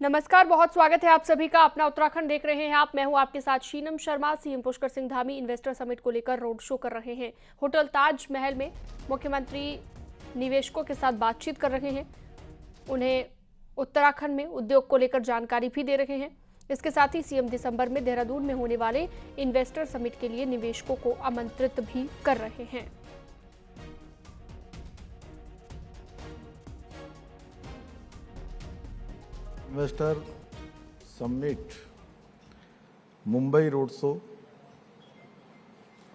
नमस्कार, बहुत स्वागत है आप सभी का। अपना उत्तराखंड देख रहे हैं आप। मैं हूं आपके साथ Sheenam Sharma. CM Pushkar Singh Dhami investor summit को लेकर रोड शो कर रहे हैं। होटल ताज महल में मुख्यमंत्री निवेशकों के साथ बातचीत कर रहे हैं, उन्हें उत्तराखंड में उद्योग को लेकर जानकारी भी दे रहे हैं। इसके साथ ही सीएम दिसंबर में देहरादून में होने वाले इन्वेस्टर समिट के लिए निवेशकों को आमंत्रित भी कर रहे हैं। Investor summit Mumbai road show,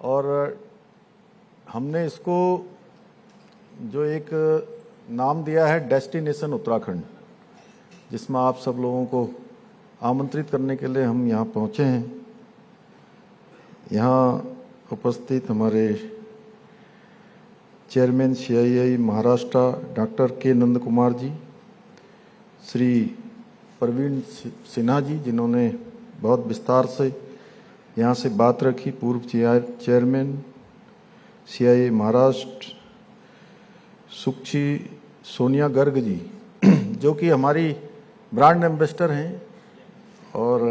और हमने इसको जो एक नाम दिया है डेस्टिनेशन उत्तराखंड, जिसमें आप सब लोगों को आमंत्रित करने के लिए हम यहाँ पहुँचे हैं। यहाँ उपस्थित हमारे चेयरमैन CII महाराष्ट्र डॉक्टर के नंद कुमार जी, श्री प्रवीण सिन्हा जी, जिन्होंने बहुत विस्तार से यहाँ से बात रखी, पूर्व चेयरमैन CII महाराष्ट्र, सुक्षी सोनिया गर्ग जी, जो कि हमारी ब्रांड एम्बेसडर हैं, और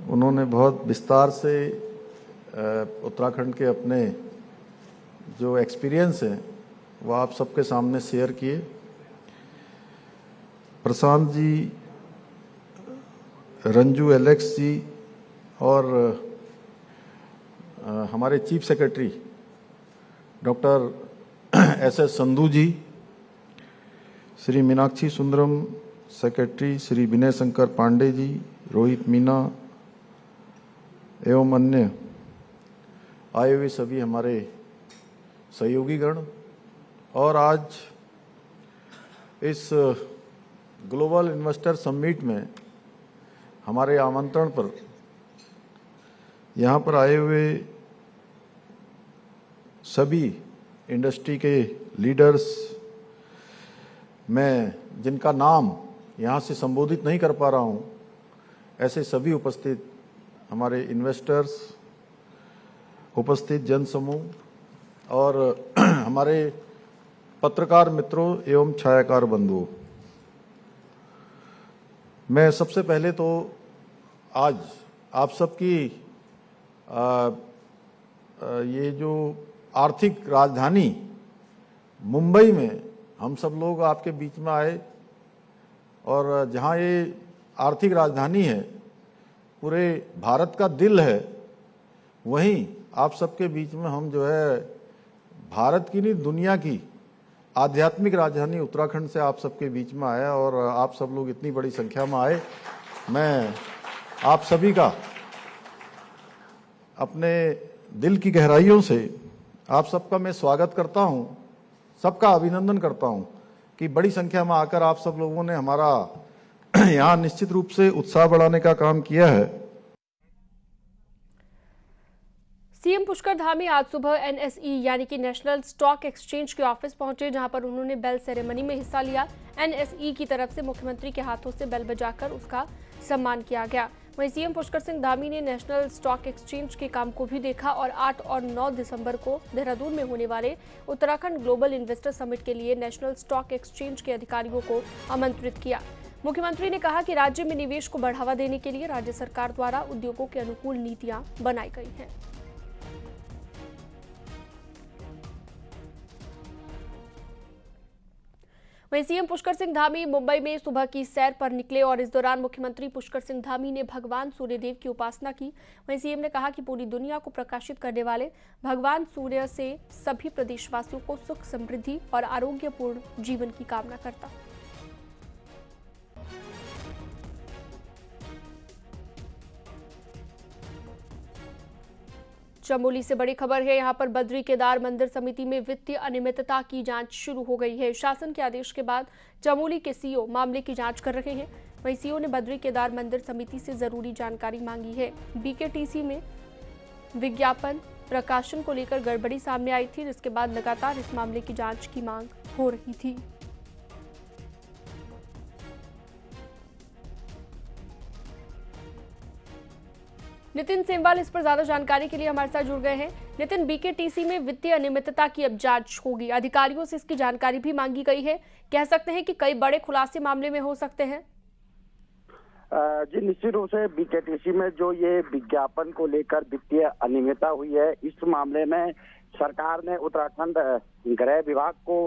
उन्होंने बहुत विस्तार से उत्तराखंड के अपने जो एक्सपीरियंस हैं वो आप सबके सामने शेयर किए। प्रशांत जी, रंजू एलेक्स जी, और हमारे chief secretary doctor SS Sandhu ji, Shri Meenakshi Sundaram secretary, Shri Vinay Shankar Pandey ji, Rohit Meena एवं अन्य आए हुए सभी हमारे सहयोगी गण, और आज इस ग्लोबल इन्वेस्टर समिट में हमारे आमंत्रण पर यहाँ पर आए हुए सभी इंडस्ट्री के लीडर्स, मैं जिनका नाम यहाँ से संबोधित नहीं कर पा रहा हूँ, ऐसे सभी उपस्थित हमारे इन्वेस्टर्स, उपस्थित जनसमूह और हमारे पत्रकार मित्रों एवं छायाकार बंधुओं, मैं सबसे पहले तो आज आप सबकी ये जो आर्थिक राजधानी मुंबई में हम सब लोग आपके बीच में आए, और जहां ये आर्थिक राजधानी है, पूरे भारत का दिल है, वहीं आप सबके बीच में हम जो है भारत की नहीं दुनिया की आध्यात्मिक राजधानी उत्तराखंड से आप सबके बीच में आया, और आप सब लोग इतनी बड़ी संख्या में आए। मैं आप सभी का अपने दिल की गहराइयों से आप सबका मैं स्वागत करता हूं, सबका अभिनंदन करता हूं कि बड़ी संख्या में आकर आप सब लोगों ने हमारा यहाँ निश्चित रूप से उत्साह बढ़ाने का काम किया है। सीएम पुष्कर धामी आज सुबह NSE यानी कि नेशनल स्टॉक एक्सचेंज के ऑफिस पहुंचे, जहां पर उन्होंने बेल सेरेमनी में हिस्सा लिया। NSE की तरफ से मुख्यमंत्री के हाथों से बेल बजाकर उसका सम्मान किया गया। वहीं सीएम पुष्कर सिंह धामी ने नेशनल स्टॉक एक्सचेंज के काम को भी देखा और 8 और 9 दिसंबर को देहरादून में होने वाले उत्तराखंड ग्लोबल इन्वेस्टर समिट के लिए नेशनल स्टॉक एक्सचेंज के अधिकारियों को आमंत्रित किया। मुख्यमंत्री ने कहा कि राज्य में निवेश को बढ़ावा देने के लिए राज्य सरकार द्वारा उद्योगों के अनुकूल नीतियां बनाई गई हैं। वहीं सीएम पुष्कर सिंह धामी मुंबई में सुबह की सैर पर निकले और इस दौरान मुख्यमंत्री पुष्कर सिंह धामी ने भगवान सूर्यदेव की उपासना की। वहीं सीएम ने कहा कि पूरी दुनिया को प्रकाशित करने वाले भगवान सूर्य से सभी प्रदेशवासियों को सुख, समृद्धि और आरोग्यपूर्ण जीवन की कामना करता। चमोली से बड़ी खबर है। यहां पर बद्री केदार मंदिर समिति में वित्तीय अनियमितता की जांच शुरू हो गई है। शासन के आदेश के बाद चमोली के सीईओ मामले की जांच कर रहे हैं। वहीं सीईओ ने बद्री केदार मंदिर समिति से जरूरी जानकारी मांगी है। BKTC में विज्ञापन प्रकाशन को लेकर गड़बड़ी सामने आई थी, जिसके बाद लगातार इस मामले की जांच की मांग हो रही थी। नितिन सेमवाल इस पर ज्यादा जानकारी के लिए हमारे साथ जुड़ गए हैं। नितिन, BKTC में वित्तीय अनियमितता की अब जांच होगी, अधिकारियों से इसकी जानकारी भी मांगी गई है। कह सकते हैं कि कई बड़े खुलासे मामले में हो सकते हैं। जी निश्चित रूप से बीकेटीसी में जो ये विज्ञापन को लेकर वित्तीय अनियमितता हुई है, इस मामले में सरकार ने उत्तराखंड गृह विभाग को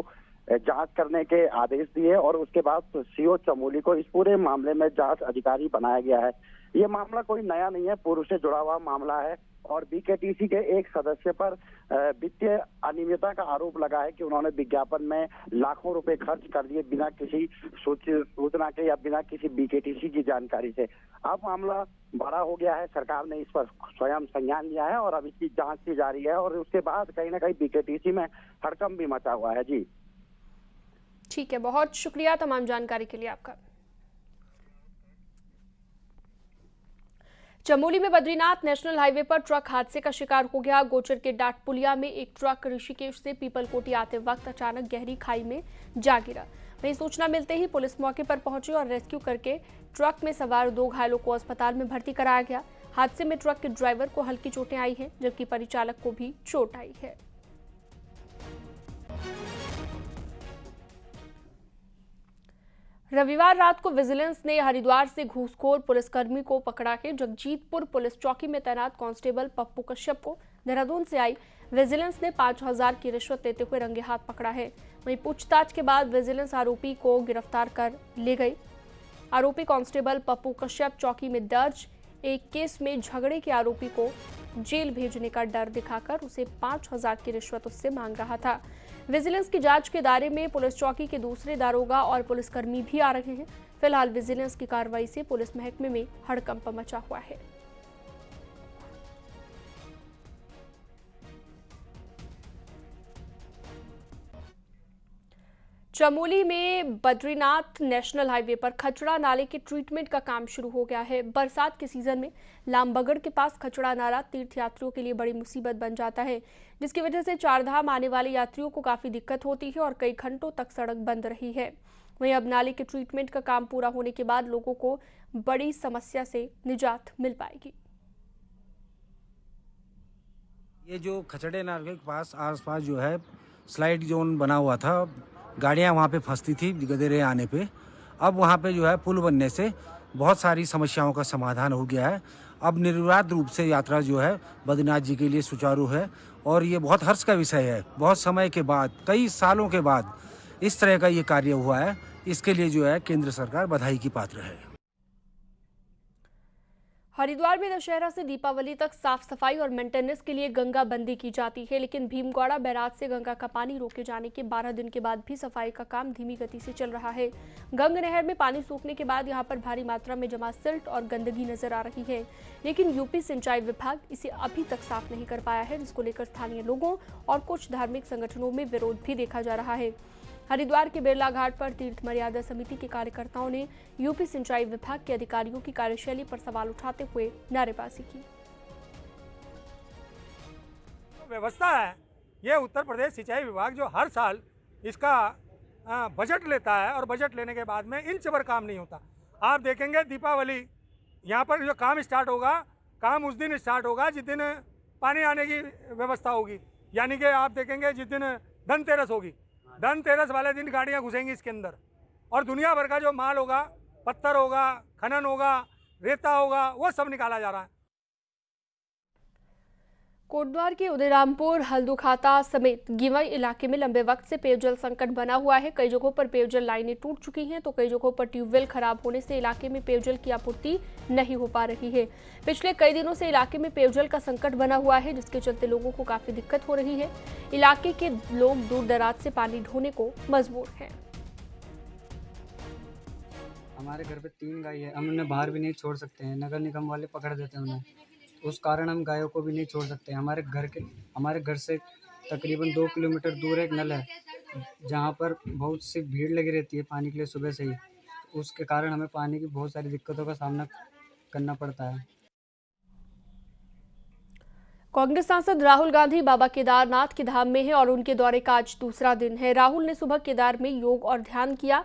जांच करने के आदेश दिए और उसके बाद सीओ चमोली को इस पूरे मामले में जांच अधिकारी बनाया गया है। ये मामला कोई नया नहीं है, पूर्व से जुड़ा हुआ मामला है और बीकेटीसी के एक सदस्य पर वित्तीय अनियमितता का आरोप लगा है कि उन्होंने विज्ञापन में लाखों रुपए खर्च कर दिए बिना किसी सूचना के या बिना किसी बीकेटीसी की जानकारी से। अब मामला बड़ा हो गया है, सरकार ने इस पर स्वयं संज्ञान लिया है और अब इसकी जांच की जा रही है और उसके बाद कहीं ना कहीं बीकेटीसी में हड़कंप भी मचा हुआ है। जी ठीक है, बहुत शुक्रिया तमाम जानकारी के लिए आपका। चमोली में बद्रीनाथ नेशनल हाईवे पर ट्रक हादसे का शिकार हो गया। गोचर के डाटपुलिया में एक ट्रक ऋषिकेश से पीपलकोटी आते वक्त अचानक गहरी खाई में जा गिरा। वहीं सूचना मिलते ही पुलिस मौके पर पहुंची और रेस्क्यू करके ट्रक में सवार 2 घायलों को अस्पताल में भर्ती कराया गया। हादसे में ट्रक के ड्राइवर को हल्की चोटें आई हैं, जबकि परिचालक को भी चोट आई है। रविवार रात को विजिलेंस ने हरिद्वार से घूसखोर पुलिसकर्मी को पकड़ा है। जगजीतपुर पुलिस चौकी में तैनात कांस्टेबल पप्पू कश्यप को देहरादून से आई विजिलेंस ने 5,000 की रिश्वत लेते हुए रंगे हाथ पकड़ा है। वहीं पूछताछ के बाद विजिलेंस आरोपी को गिरफ्तार कर ले गई। आरोपी कांस्टेबल पप्पू कश्यप चौकी में दर्ज एक केस में झगड़े के आरोपी को जेल भेजने का डर दिखाकर उसे 5,000 की रिश्वत उससे मांग रहा था। विजिलेंस की जांच के दायरे में पुलिस चौकी के दूसरे दारोगा और पुलिसकर्मी भी आ रहे हैं। फिलहाल विजिलेंस की कार्रवाई से पुलिस महकमे में हड़कंप मचा हुआ है। चमोली में बद्रीनाथ नेशनल हाईवे पर खचड़ा नाले के ट्रीटमेंट का काम शुरू हो गया है। बरसात के सीजन में लामबगड़ के पास खचड़ा नाला तीर्थयात्रियों के लिए बड़ी मुसीबत बन जाता है, जिसकी वजह से चारधाम आने वाले यात्रियों को काफी दिक्कत होती है और कई घंटों तक सड़क बंद रही है। वहीं अब नाले के ट्रीटमेंट का काम पूरा होने के बाद लोगों को बड़ी समस्या से निजात मिल पाएगी। ये जो खचड़े नाले के पास आसपास जो है स्लाइड जोन बना हुआ था, गाड़ियां वहां पे फंसती थी गदेरे आने पे। अब वहां पे जो है पुल बनने से बहुत सारी समस्याओं का समाधान हो गया है। अब निर्विवाद रूप से यात्रा जो है बद्रीनाथ जी के लिए सुचारू है और ये बहुत हर्ष का विषय है। बहुत समय के बाद, कई सालों के बाद इस तरह का ये कार्य हुआ है। इसके लिए जो है केंद्र सरकार बधाई की पात्र है। हरिद्वार में दशहरा से दीपावली तक साफ सफाई और मेंटेनेंस के लिए गंगा बंदी की जाती है, लेकिन भीमगौड़ा बैराज से गंगा का पानी रोके जाने के 12 दिन के बाद भी सफाई का काम धीमी गति से चल रहा है। गंग नहर में पानी सूखने के बाद यहां पर भारी मात्रा में जमा सिल्ट और गंदगी नजर आ रही है, लेकिन यूपी सिंचाई विभाग इसे अभी तक साफ नहीं कर पाया है, जिसको लेकर स्थानीय लोगों और कुछ धार्मिक संगठनों में विरोध भी देखा जा रहा है। हरिद्वार के बिरला घाट पर तीर्थ मर्यादा समिति के कार्यकर्ताओं ने यूपी सिंचाई विभाग के अधिकारियों की कार्यशैली पर सवाल उठाते हुए नारेबाजी की। व्यवस्था है ये उत्तर प्रदेश सिंचाई विभाग जो हर साल इसका बजट लेता है और बजट लेने के बाद में इंच भर काम नहीं होता। आप देखेंगे दीपावली यहाँ पर जो काम स्टार्ट होगा, काम उस दिन स्टार्ट होगा जिस दिन पानी आने की व्यवस्था होगी, यानी कि आप देखेंगे जिस दिन धनतेरस होगी, धनतेरस वाले दिन गाड़ियां घुसेंगी इसके अंदर और दुनिया भर का जो माल होगा, पत्थर होगा, खनन होगा, रेता होगा, वो सब निकाला जा रहा है। कोटद्वार के उदयरामपुर, हल्दूखाता समेत गिवई इलाके में लंबे वक्त से पेयजल संकट बना हुआ है। कई जगहों पर पेयजल लाइनें टूट चुकी हैं, तो कई जगहों पर ट्यूबवेल खराब होने से इलाके में पेयजल की आपूर्ति नहीं हो पा रही है। पिछले कई दिनों से इलाके में पेयजल का संकट बना हुआ है, जिसके चलते लोगों को काफी दिक्कत हो रही है। इलाके के लोग दूर दराज से पानी ढोने को मजबूर हैं। हमारे घर पे 3 गाय है, हम उन्हें बाहर भी नहीं छोड़ सकते हैं, नगर निगम वाले पकड़ देते हैं उन्हें, उस कारण हम गायों को भी नहीं छोड़ सकते। हमारे घर से तकरीबन 2 किलोमीटर दूर एक नल है, जहाँ पर बहुत सी भीड़ लगी रहती है पानी के लिए सुबह से ही। उसके कारण हमें पानी की बहुत सारी दिक्कतों का सामना करना पड़ता है। कांग्रेस सांसद राहुल गांधी बाबा केदारनाथ के धाम में हैं और उनके दौरे का आज दूसरा दिन है। राहुल ने सुबह केदार में योग और ध्यान किया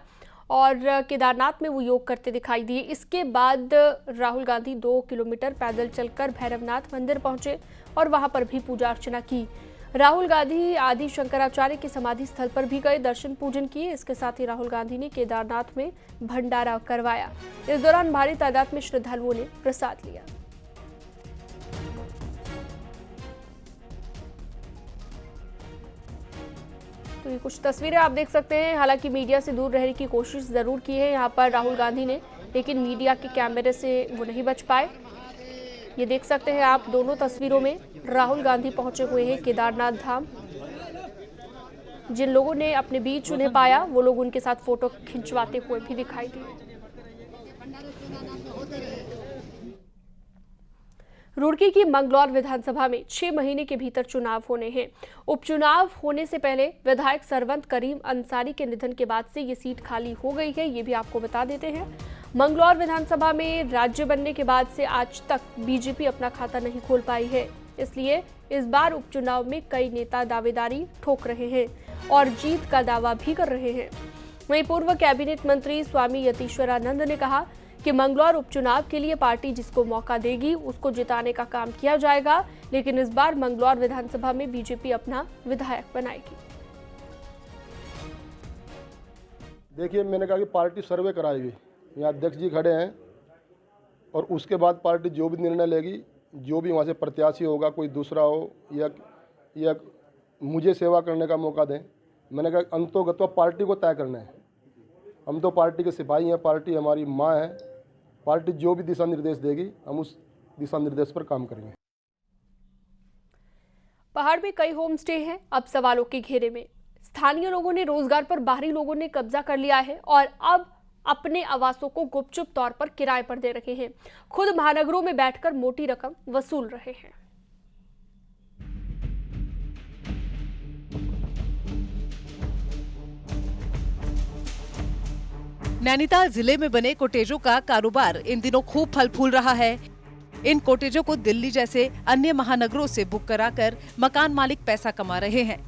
और केदारनाथ में वो योग करते दिखाई दिए। इसके बाद राहुल गांधी 2 किलोमीटर पैदल चलकर भैरवनाथ मंदिर पहुंचे और वहां पर भी पूजा अर्चना की। राहुल गांधी आदि शंकराचार्य के समाधि स्थल पर भी गए, दर्शन पूजन किए। इसके साथ ही राहुल गांधी ने केदारनाथ में भंडारा करवाया। इस दौरान भारी तादाद में श्रद्धालुओं ने प्रसाद लिया। तो ये कुछ तस्वीरें आप देख सकते हैं। हालांकि मीडिया से दूर रहने की कोशिश जरूर की है यहाँ पर राहुल गांधी ने, लेकिन मीडिया के कैमरे से वो नहीं बच पाए। ये देख सकते हैं आप दोनों तस्वीरों में राहुल गांधी पहुंचे हुए हैं केदारनाथ धाम। जिन लोगों ने अपने बीच उन्हें पाया वो लोग उनके साथ फोटो खिंचवाते हुए भी दिखाई दिए। रुड़की की मंगलौर विधानसभा में 6 महीने के भीतर चुनाव होने हैं। उपचुनाव होने से पहले विधायक सरवंत करीम अंसारी के निधन के बाद से ये सीट खाली हो गई है, ये भी आपको बता देते हैं। मंगलौर विधानसभा में राज्य बनने के बाद से आज तक बीजेपी अपना खाता नहीं खोल पाई है, इसलिए इस बार उपचुनाव में कई नेता दावेदारी ठोक रहे हैं और जीत का दावा भी कर रहे हैं। वहीं पूर्व कैबिनेट मंत्री स्वामी यतीश्वरानंद ने कहा कि मंगलौर उपचुनाव के लिए पार्टी जिसको मौका देगी उसको जिताने का काम किया जाएगा, लेकिन इस बार मंगलौर विधानसभा में बीजेपी अपना विधायक बनाएगी। देखिए, मैंने कहा कि पार्टी सर्वे कराएगी, यहाँ अध्यक्ष जी खड़े हैं और उसके बाद पार्टी जो भी निर्णय लेगी, जो भी वहाँ से प्रत्याशी होगा, कोई दूसरा हो या मुझे सेवा करने का मौका दें, मैंने कहा अंतोगत्वा पार्टी को तय करना है। हम तो पार्टी के सिपाही हैं, पार्टी हमारी माँ है, पार्टी जो भी दिशा निर्देश देगी हम उस दिशा निर्देश पर काम करेंगे। पहाड़ में कई होम स्टे हैं अब सवालों के घेरे में। स्थानीय लोगों ने रोजगार पर बाहरी लोगों ने कब्जा कर लिया है और अब अपने आवासों को गुपचुप तौर पर किराए पर दे रहे हैं। खुद महानगरों में बैठकर मोटी रकम वसूल रहे हैं। नैनीताल जिले में बने कोटेजों का कारोबार इन दिनों खूब फल फूल रहा है। इन कोटेजों को दिल्ली जैसे अन्य महानगरों से बुक कराकर मकान मालिक पैसा कमा रहे हैं।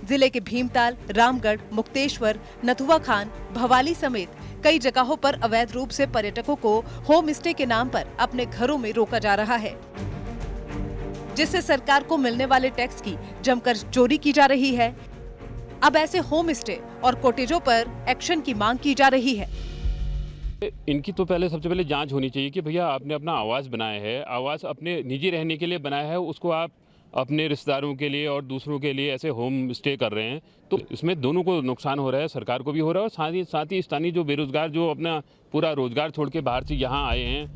जिले के भीमताल, रामगढ़, मुक्तेश्वर, नथुआ खान, भवाली समेत कई जगहों पर अवैध रूप से पर्यटकों को होम स्टे के नाम पर अपने घरों में रोका जा रहा है, जिससे सरकार को मिलने वाले टैक्स की जमकर चोरी की जा रही है। अब ऐसे होम स्टे और कोटेजों पर एक्शन की मांग की जा रही है। इनकी तो सबसे पहले जांच होनी चाहिए कि भैया आपने अपना आवास बनाया है, आवास अपने निजी रहने के लिए बनाया है, उसको आप अपने रिश्तेदारों के लिए और दूसरों के लिए ऐसे होम स्टे कर रहे हैं, तो इसमें दोनों को नुकसान हो रहा है, सरकार को भी हो रहा है और साथ ही स्थानीय जो बेरोजगार जो अपना पूरा रोजगार छोड़ के बाहर से यहाँ आए हैं।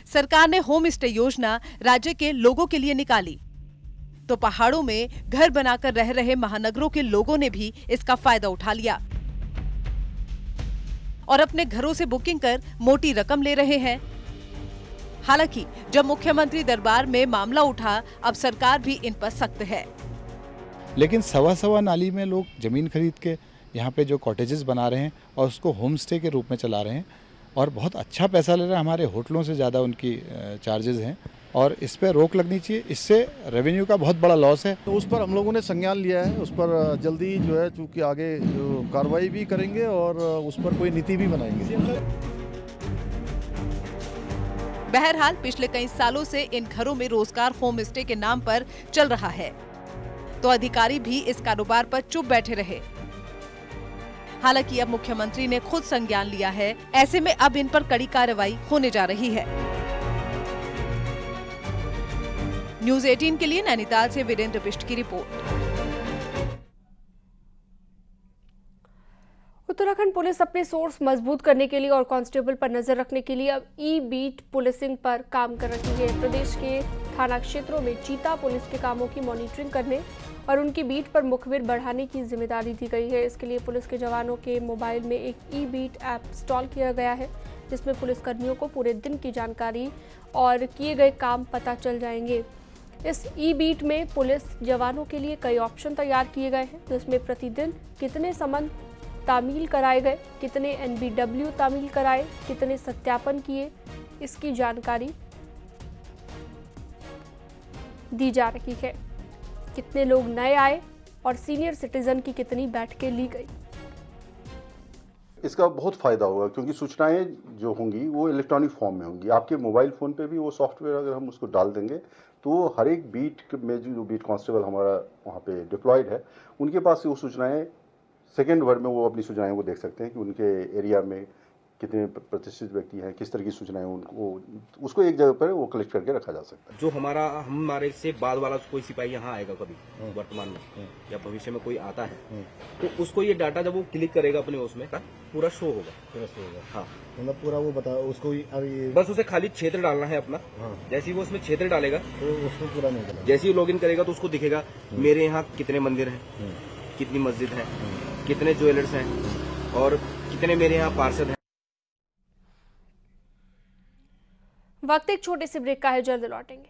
सरकार ने होम स्टे योजना राज्य के लोगों के लिए निकाली, तो पहाड़ों में घर बनाकर रह रहे महानगरों के लोगों ने भी इसका फायदा उठा लिया और अपने घरों से बुकिंग कर मोटी रकम ले रहे हैं। हालांकि जब मुख्यमंत्री दरबार में मामला उठा, अब सरकार भी इन पर सख्त है। लेकिन सवा नाली में लोग जमीन खरीद के यहाँ पे जो कॉटेजेस बना रहे हैं और उसको होम स्टे के रूप में चला रहे हैं और बहुत अच्छा पैसा ले रहे हैं। हमारे होटलों से ज़्यादा उनकी चार्जेस हैं और इस पर रोक लगनी चाहिए। इससे रेवेन्यू का बहुत बड़ा लॉस है। तो उस पर हम लोगों ने संज्ञान लिया है, उस पर जल्दी जो है चूँकि आगे कार्रवाई भी करेंगे और उस पर कोई नीति भी बनाएंगे। बहरहाल पिछले कई सालों से इन घरों में रोजगार होम स्टे के नाम पर चल रहा है, तो अधिकारी भी इस कारोबार पर चुप बैठे रहे। हालांकि अब मुख्यमंत्री ने खुद संज्ञान लिया है, ऐसे में अब इन पर कड़ी कार्रवाई होने जा रही है। न्यूज़ 18 के लिए नैनीताल से वीरेंद्र बिष्ट की रिपोर्ट। उत्तराखंड पुलिस अपने सोर्स मजबूत करने के लिए और कांस्टेबल पर नजर रखने के लिए अब ई-बीट पुलिसिंग पर काम कर रही है। प्रदेश के थाना क्षेत्रों में चीता पुलिस के कामों की मॉनिटरिंग करने और उनकी बीट पर मुखबिर बढ़ाने की जिम्मेदारी दी गई है। इसके लिए पुलिस के जवानों के मोबाइल में एक ई-बीट ऐप इंस्टॉल किया गया है, जिसमें पुलिसकर्मियों को पूरे दिन की जानकारी और किए गए काम पता चल जाएंगे। इस ई-बीट में पुलिस जवानों के लिए कई ऑप्शन तैयार किए गए हैं, जिसमें प्रतिदिन कितने समन तामील कराए गए, कितने NBW तामील कराए, कितने सत्यापन किए, इसकी जानकारी दी जा रही है। कितने लोग नए आए और सीनियर सिटीजन की कितनी बैठकें ली गई। इसका बहुत फ़ायदा होगा क्योंकि सूचनाएं जो होंगी वो इलेक्ट्रॉनिक फॉर्म में होंगी। आपके मोबाइल फ़ोन पे भी वो सॉफ्टवेयर अगर हम उसको डाल देंगे तो हर एक बीट में जो बीट कांस्टेबल हमारा वहाँ पे डिप्लॉयड है, उनके पास से वो सूचनाएं सेकेंड वर्ड में वो अपनी सूचनाएं वो देख सकते हैं कि उनके एरिया में कितने प्रतिष्ठित व्यक्ति हैं, किस तरह की सूचनाएं उनको, उसको एक जगह पर वो कलेक्ट करके रखा जा सकता है। जो हमारे से बाद वाला कोई सिपाही यहाँ आएगा कभी वर्तमान में या भविष्य में कोई आता है, तो उसको ये डाटा जब वो क्लिक करेगा अपने उसमें पूरा शो होगा। हाँ, मतलब पूरा वो बता उसको बस उसे खाली क्षेत्र डालना है अपना। जैसे ही वो उसमें क्षेत्र डालेगा तो उसको पूरा नहीं डालेगा। जैसे ही लॉगिन करेगा तो उसको दिखेगा मेरे यहाँ कितने मंदिर हैं, कितनी मस्जिद है, कितने ज्वेलर्स हैं और कितने मेरे यहाँ पार्षद हैं। वक्त एक छोटे से ब्रेक का है, जल्द लौटेंगे।